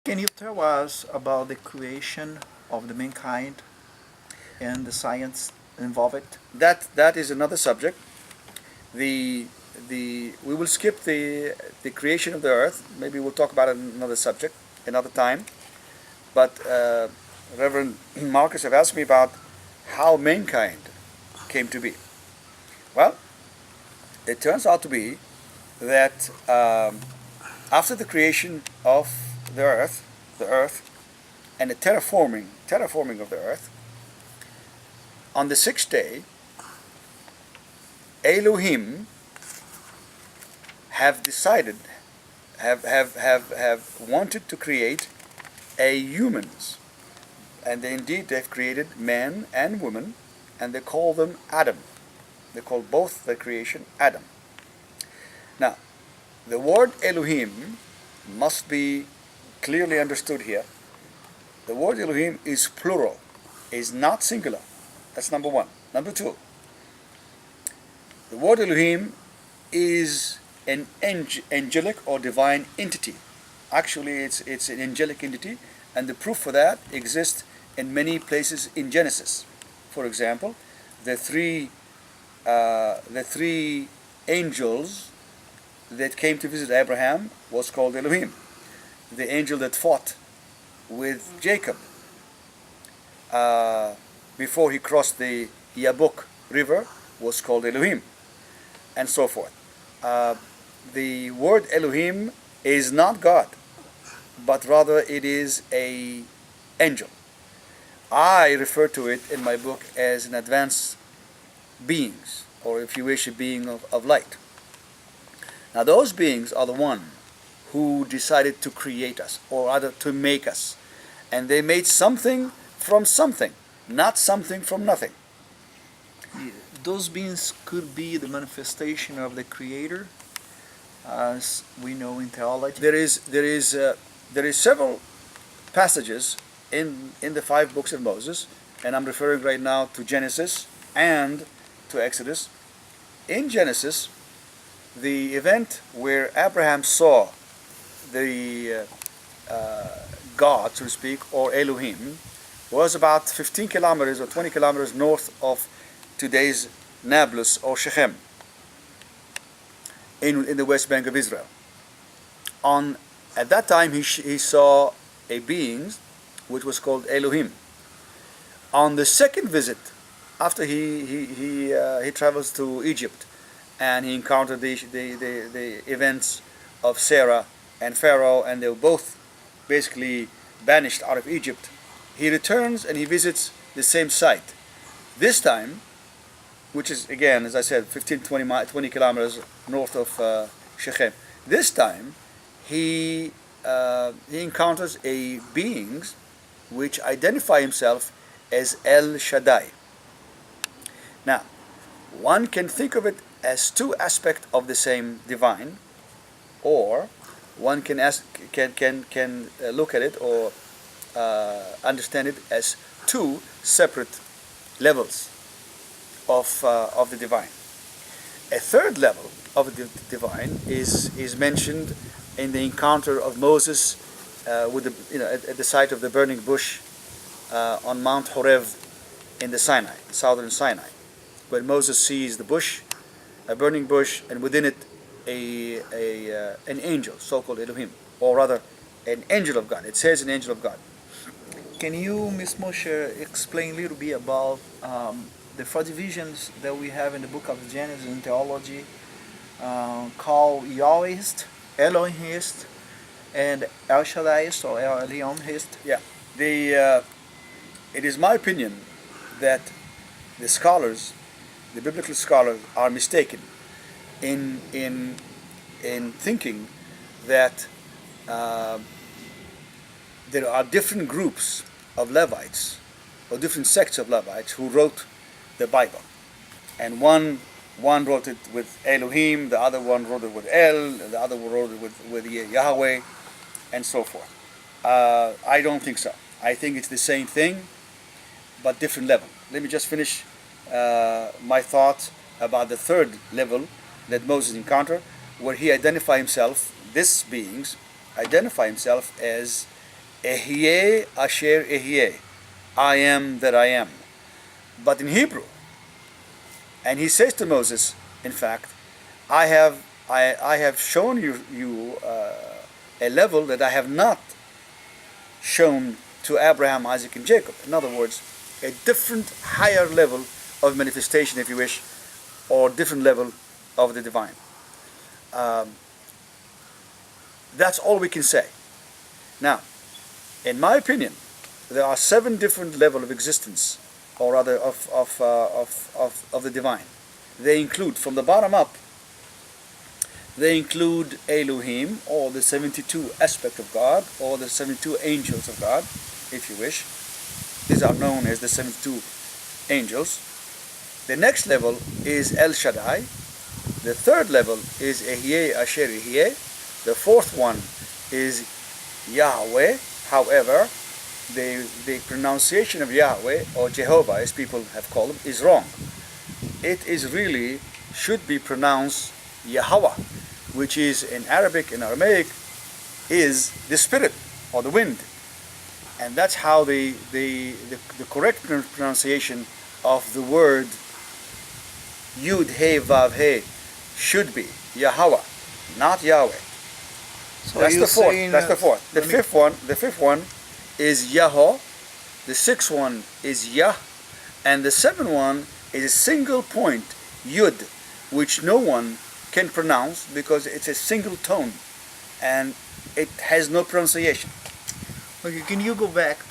Can you tell us about the creation of the mankind and the science involved? That is another subject. The we will skip the creation of the earth. Maybe we'll talk about another subject another time. But Reverend Marcus have asked me about how mankind came to be. Well, it turns out to be that after the creation of the earth, and the terraforming of the earth, on the sixth day, Elohim have decided, have wanted to create a humans, and they've created man and woman, and they call them Adam. They call both the creation Adam. Now, the word Elohim must be clearly understood here. The word Elohim is plural, is not singular. That's number one. Number two, the word Elohim is an angelic or divine entity. Actually, it's an angelic entity, and the proof for that exists in many places in Genesis. For example, the three angels that came to visit Abraham was called Elohim. The angel that fought with Jacob before he crossed the Yabok River was called Elohim, and so forth. The word Elohim is not God, but rather it is a angel. I refer to it in my book as an advanced beings, or if you wish, a being of light. Now those beings are the one who decided to create us, or rather to make us. And they made something from something, not something from nothing. Those beings could be the manifestation of the Creator, as we know in theology. There is several passages in the five books of Moses, and I'm referring right now to Genesis and to Exodus. In Genesis, the event where Abraham saw the God, so to speak, or Elohim, was about 15 kilometers or 20 kilometers north of today's Nablus or Shechem in the west bank of Israel. At that time, he saw a being which was called Elohim. On the second visit, after he travels to Egypt, and he encountered the events of Sarah and Pharaoh, and they were both basically banished out of Egypt. He returns and he visits the same site. This time, which is again, as I said, 20 kilometers north of Shechem. This time, he encounters a being which identify himself as El Shaddai. Now, one can think of it as two aspects of the same divine, or one can look at it or understand it as two separate levels of the divine. A third level of the divine is mentioned in the encounter of Moses with at the site of the burning bush on Mount Horeb in the Sinai, southern Sinai, where Moses sees the bush, a burning bush, and within it an angel, so-called Elohim, or rather, an angel of God. It says an angel of God. Can you, Ms. Moshe, explain a little bit about the four divisions that we have in the book of Genesis in theology, called Yahwehist, Elohimist, and El Shaddaiist or El Elionist? Yeah, it is my opinion that the scholars, the biblical scholars, are mistaken in thinking that there are different groups of Levites or different sects of Levites who wrote the Bible, and one wrote it with Elohim, the other one wrote it with El, the other one wrote it with Yahweh, and so forth. I don't think so. I think it's the same thing, but different level. Let me just finish my thoughts about the third level that Moses encountered, where he identified himself, this beings identify himself as Ehyeh asher ehyeh, I am that I am. But in Hebrew, and he says to Moses, in fact, I have shown you a level that I have not shown to Abraham, Isaac, and Jacob. In other words, a different, higher level of manifestation, if you wish, or different level of the divine. That's all we can say. Now, in my opinion, there are 7 different levels of existence, or rather of the divine. They include, from the bottom up, they include Elohim, or the 72 aspect of God, or the 72 angels of God, if you wish. These are known as the 72 angels. The next level is El Shaddai. The third level is Ehyeh Asher Ehyeh. The fourth one is Yahweh. However, the pronunciation of Yahweh, or Jehovah as people have called him, is wrong. It is really, should be pronounced Yahweh, which is in Arabic and Aramaic is the spirit or the wind. And that's how the correct pronunciation of the word Yud He Vav He should be Yahweh, not Yahweh. So That's you're the fourth. saying, That's the fourth. The fifth one is Yahweh. The sixth one is Yah, and the seventh one is a single point Yud, which no one can pronounce because it's a single tone, and it has no pronunciation. Okay, can you go back